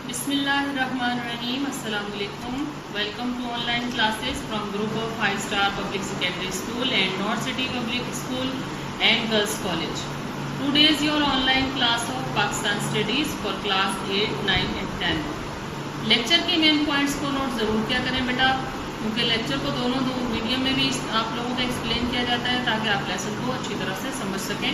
بسم اللہ الرحمن الرحیم. السلام علیکم. Welcome to online classes from group of 5 star public secondary school and north city public school and girls college. Today is your online class of Pakistan studies for class 8, 9 and 10. Lecture کے main points کو note ضرور کیا کریں بیٹا, کیونکہ lecture کو دونوں medium میں بھی آپ لوگوں کو ایکسپلین کیا جاتا ہے تاکہ آپ لیسن کو اچھی طرح سے سمجھ سکیں.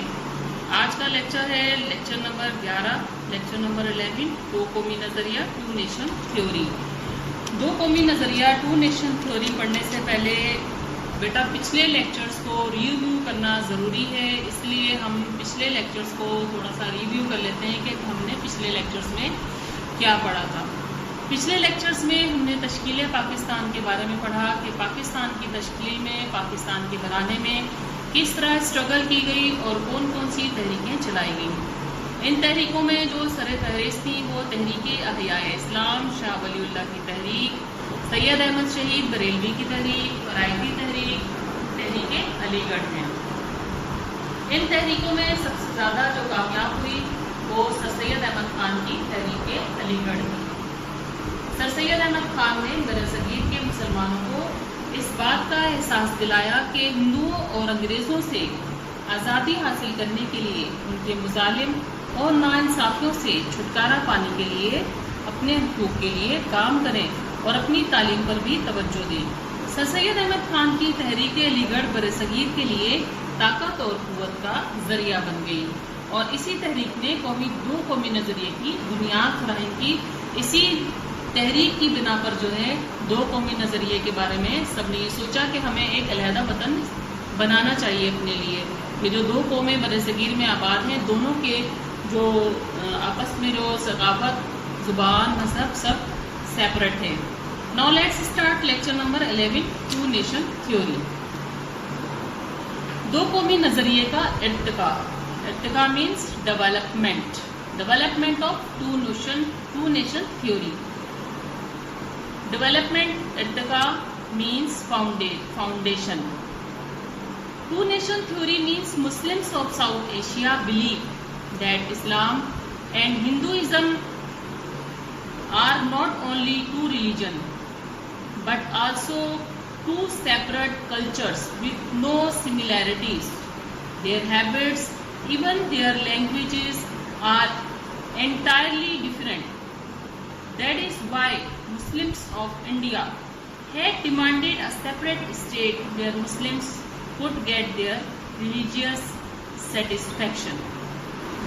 آج کا لیکچر ہے لیکچر نمبر 11, لیکچر نمبر 11, دو قومی نظریہ ٹو نیشن تھیوری. دو قومی نظریہ ٹو نیشن تھیوری پڑھنے سے پہلے بیٹا پچھلے لیکچرز کو ریویو کرنا ضروری ہے, اس لیے ہم پچھلے لیکچرز کو تھوڑا سا ریویو کر لیتے ہیں کہ ہم نے پچھلے لیکچرز میں کیا پڑھا تھا. پچھلے لیکچرز میں ہم نے تشکیل پاکستان کے بارے میں پڑھا کہ پاکستان کی تشکیل میں, پاکستان کے بنانے میں کس طرح اسٹرگل کی گئی اور کون کون سی تحریکیں چلائی گئیں. ان تحریکوں میں جو سر فہرست تھی وہ تحریک احیاء اسلام, شاہ ولی اللہ کی تحریک, سید احمد شہید بریلوی کی تحریک, فرائضی تحریک, تحریک علی گڑھ ہیں. ان تحریکوں میں سب سے زیادہ جو کامیاب ہوئی وہ سر سید احمد خان کی تحریک علی گڑھ تھی. سر سید احمد خان نے برصغیر کے مسلمانوں کو اس بات کا احساس دلایا کہ ہندوؤں اور انگریزوں سے آزادی حاصل کرنے کے لیے, ان کے مظالم اور ناانصافیوں سے چھٹکارا پانے کے لیے اپنے حقوق کے لیے کام کریں اور اپنی تعلیم پر بھی توجہ دیں. سر سید احمد خان کی تحریک علی گڑھ برصغیر کے لیے طاقت اور قوت کا ذریعہ بن گئی اور اسی تحریک نے دو قومی نظریے کی بنیاد فراہم کی. اسی تحریک کی بنا پر جو ہے دو قومی نظریے کے بارے میں سب نے یہ سوچا کہ ہمیں ایک علیحدہ وطن بنانا چاہیے اپنے لیے. یہ جو دو قومیں برصغیر میں آباد ہیں, دونوں کے جو آپس میں جو ثقافت, زبان, مذہب سب سیپریٹ ہیں. Now let's start lecture number 11, two nation theory. دو قومی نظریے کا ارتقاء. ارتقاء means development. Development of two nation theory. Development ارتقاء means foundation. Two nation theory means Muslims of South Asia believe that Islam and Hinduism are not only two religions but also two separate cultures with no similarities. Their habits, even their languages are entirely different. That is why Muslims of India had demanded a separate state where Muslims could get their religious satisfaction.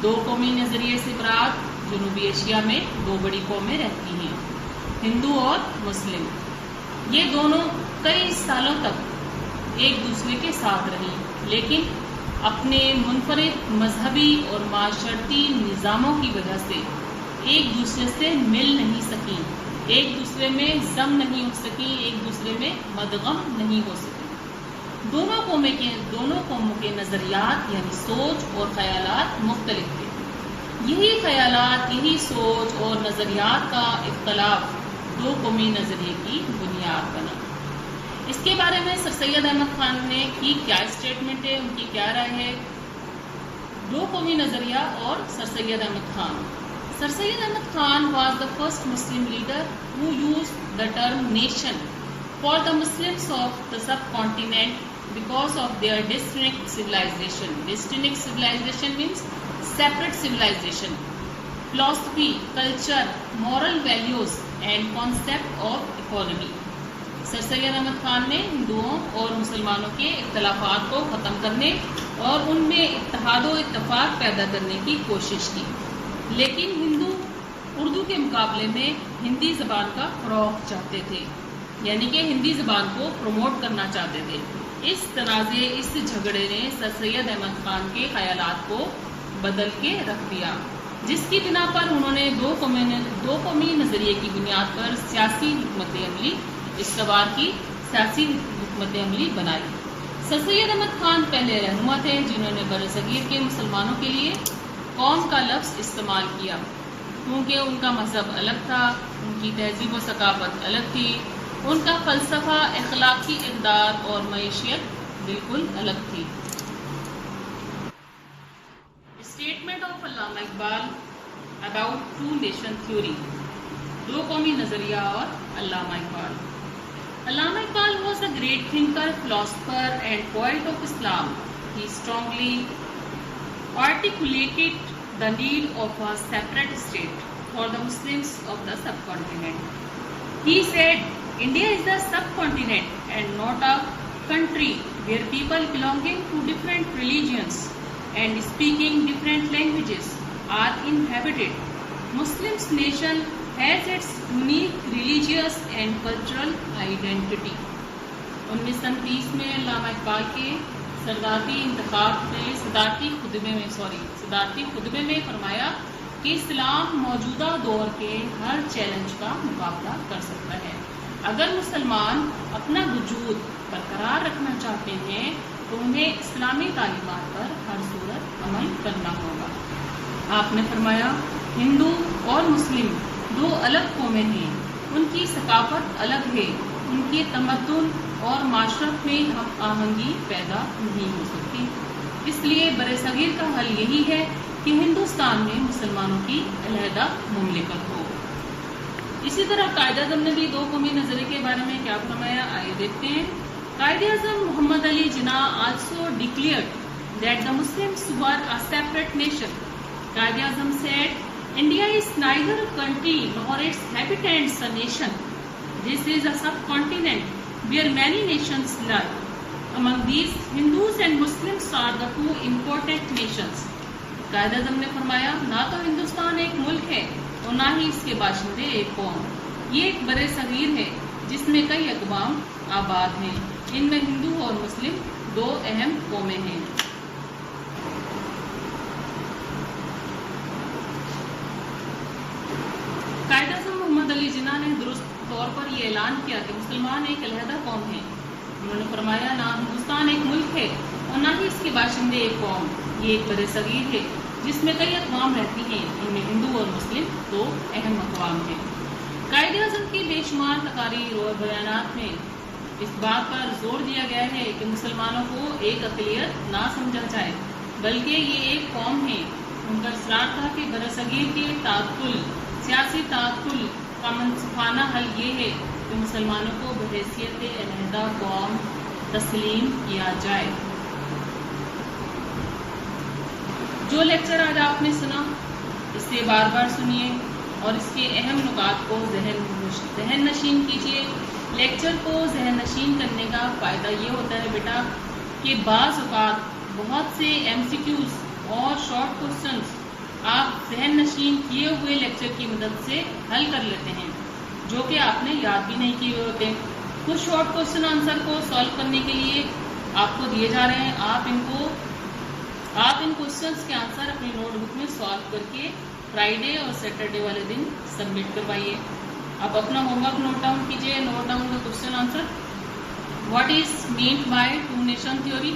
دو قومی نظریے سے مراد جنوبی Asia میں دو بڑی قومیں رہتی ہیں, ہندو اور مسلم. یہ دونوں کئی سالوں تک ایک دوسرے کے ساتھ رہی لیکن اپنے منفرد مذہبی اور معاشرتی نظاموں کی وجہ سے ایک دوسرے سے مل نہیں سکیں, ایک دوسرے میں ضم نہیں ہو سکی, ایک دوسرے میں مدغم نہیں ہو سکی. دونوں قوموں کے نظریات یعنی سوچ اور خیالات مختلف تھے. یہی خیالات, یہی سوچ اور نظریات کا اختلاف دو قومی نظریے کی بنیاد بنا. اس کے بارے میں سر سید احمد خان نے کی کیا اسٹیٹمنٹ ہے, ان کی کیا رائے ہے. دو قومی نظریہ اور سر سید Ahmad Khan. Sir Syed Ahmad Khan was the first Muslim leader who used the term nation for the Muslims of the subcontinent because of their distinct civilization. Distinct civilization means separate civilization, philosophy, culture, moral values and concept of economy. سر سید احمد خان نے ہندوؤں اور مسلمانوں کے اختلافات کو ختم کرنے اور ان میں اتحاد و اتفاق پیدا کرنے کی کوشش کی, لیکن ہندو اردو کے مقابلے میں ہندی زبان کا فروغ چاہتے تھے, یعنی کہ ہندی زبان کو پروموٹ کرنا چاہتے تھے. اس تنازع, اس جھگڑے نے سر سید احمد خان کے خیالات کو بدل کے رکھ دیا, جس کی بنا پر انہوں نے دو قومی نظریے کی بنیاد پر سیاسی حکمت عملی استوار کی, سیاسی حکمت عملی بنائی. سر سید احمد خان پہلے رہنما تھے جنہوں نے برصغیر کے مسلمانوں کے لیے قوم کا لفظ استعمال کیا, کیونکہ ان کا مذہب الگ تھا, ان کی تہذیب و ثقافت الگ تھی, ان کا فلسفہ, اخلاقی اقدار اور معیشت بالکل الگ تھی. Statement of Allama Iqbal about two nation theory. دو قومی نظریہ اور علامہ Iqbal. Allama Iqbal was a great thinker, philosopher and poet of Islam. He strongly articulated the need of a separate state for the Muslims of the subcontinent. He said, India is the subcontinent and not a country where people belonging to different religions and speaking different languages are inhabited. Muslims nation has its unique religious and cultural identity. 1929 میں علامہ اقبال کے صدارتی خطبے میں فرمایا کہ اسلام موجودہ دور کے ہر چیلنج کا مقابلہ کر سکتا ہے. اگر مسلمان اپنا وجود برقرار رکھنا چاہتے ہیں تو انہیں اسلامی تعلیمات پر ہر صورت عمل کرنا ہوگا. آپ نے فرمایا ہندو اور مسلم دو الگ قومیں ہیں، ان کی ثقافت الگ ہے، ان کے تمدن اور معاشرت میں ہم آہنگی پیدا نہیں ہو سکتی. اس لیے برصغیر کا حل یہی ہے کہ ہندوستان میں مسلمانوں کی علیحدہ مملکت ہو. اسی طرح قائد اعظم نے بھی دو قومی نظریے کے بارے میں کیا فرمایا، آئیے دیکھتے ہیں. قائد اعظم محمد Ali Jinnah also declared that the Muslims were a separate nation. Quaid Azam said, India is neither a country nor its inhabitants a nation. This is a subcontinent where many nations lie. Among these, Hindus and Muslims are the two important nations. Quaid Azam نے فرمایا نہ تو ہندوستان ایک ملک ہے اور نہ ہی اس کے باشندے ایک قوم. یہ ایک برِ صغیر ہے جس میں کئی اقوام آباد ہیں. ان میں ہندو اور مسلم دو اہم قومیں ہیں. قائد اعظم محمد علی جناح نے درست طور پر یہ اعلان کیا کہ مسلمان ایک علیحدہ قوم ہیں. انہوں نے فرمایا نہ ہندوستان ایک ملک ہے اور نہ ہی اس کے باشندے ایک قوم. یہ ایک برِ صغیر ہے جس میں کئی اقوام رہتی ہیں. ان میں ہندو اور مسلم دو اہم اقوام ہیں. قائد اعظم کی بے شمار تقاریر اور بیانات میں اس بات پر زور دیا گیا ہے کہ مسلمانوں کو ایک اقلیت نہ سمجھا جائے بلکہ یہ ایک قوم ہے. ان کا اصرار تھا کہ برصغیر کے تعطل سیاسی تعطل کا منصفانہ حل یہ ہے کہ مسلمانوں کو بحیثیت علیحدہ قوم تسلیم کیا جائے. جو لیکچر آج آپ نے سنا اسے بار بار سنیے اور اس کے اہم نکات کو ذہن نشین کیجیے. لیکچر کو ذہن نشین کرنے کا فائدہ یہ ہوتا ہے بیٹا کہ بعض اوقات بہت سے MCQs اور شارٹ کوسچنس آپ ذہن نشین کیے ہوئے لیکچر کی مدد سے حل کر لیتے ہیں جو کہ آپ نے یاد بھی نہیں کیے ہوئے ہوتے. کچھ شارٹ کوسچن آنسر کو سالو کرنے کے لیے آپ کو دیے جا رہے ہیں. آپ ان کوسچنس کے آنسر اپنی نوٹ بک میں سالو کر کے فرائیڈے اور سیٹرڈے والے دن سبمٹ کروائیے. آپ اپنا ہوم ورک نوٹ ڈاؤن کیجیے. Note down the question answer. What is meant by two nation theory.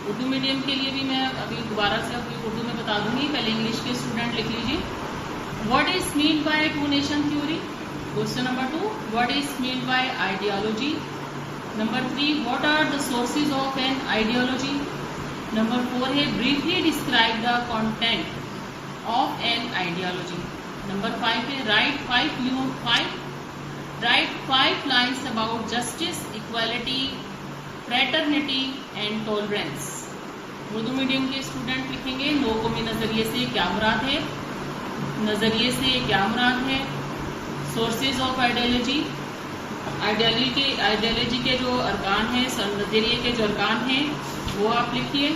Urdu medium کے لیے بھی میں ابھی دوبارہ سے اردو میں بتا دوں گی. پہلے انگلش کے اسٹوڈنٹ لکھ لیجیے. What is meant by two nation theory. Question number 2, what is meant by ideology. Number 3, what are the sources of an ideology. Number 4 ہے briefly describe the content of an ideology. Number 5 ہے write 5 lines about justice, equality, fraternity and tolerance. Urdu medium کے student لکھیں گے نو قومی نظریے سے کیا مراد ہے. نظریے سے کیا مراد ہے. Sources of ideology. آئیڈیالوجی کے جو ارکان ہیں, نظریے کے جو ارکان ہیں وہ آپ لکھیے.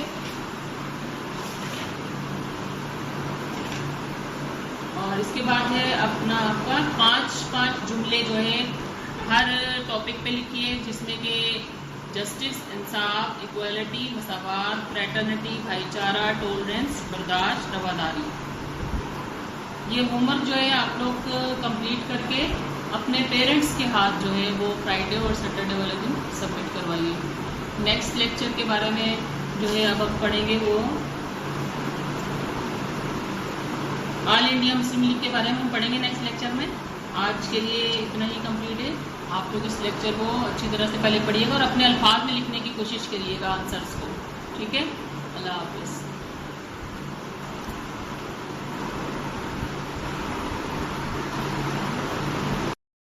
اور اس کے بعد ہے اپنا آپ کا 5 جملے جو ہیں ہر ٹاپک پہ لکھیے جس میں کہ جسٹس, انصاف, ایکویلٹی, مساوات, فریٹرنیٹی, بھائی چارہ, ٹولرنس, برداشت, رواداری. یہ ہوم ورک جو ہے آپ لوگ کمپلیٹ کر کے اپنے پیرنٹس کے ہاتھ جو ہے وہ فرائیڈے اور سیٹرڈے والے دن سبمٹ کروائیے. نیکسٹ لیکچر کے بارے میں جو ہے اب ہم پڑھیں گے وہ آل انڈیا مسلم لیگ کے بارے میں ہم پڑھیں گے نیکسٹ لیکچر میں. آج کے لیے اتنا ہی کمپلیٹ ہے. آپ لوگ اس لیکچر کو اچھی طرح سے پہلے پڑھیے گا اور اپنے الفاظ میں لکھنے کی کوشش کریے گا آنسرس کو. ٹھیک ہے, اللہ حافظ.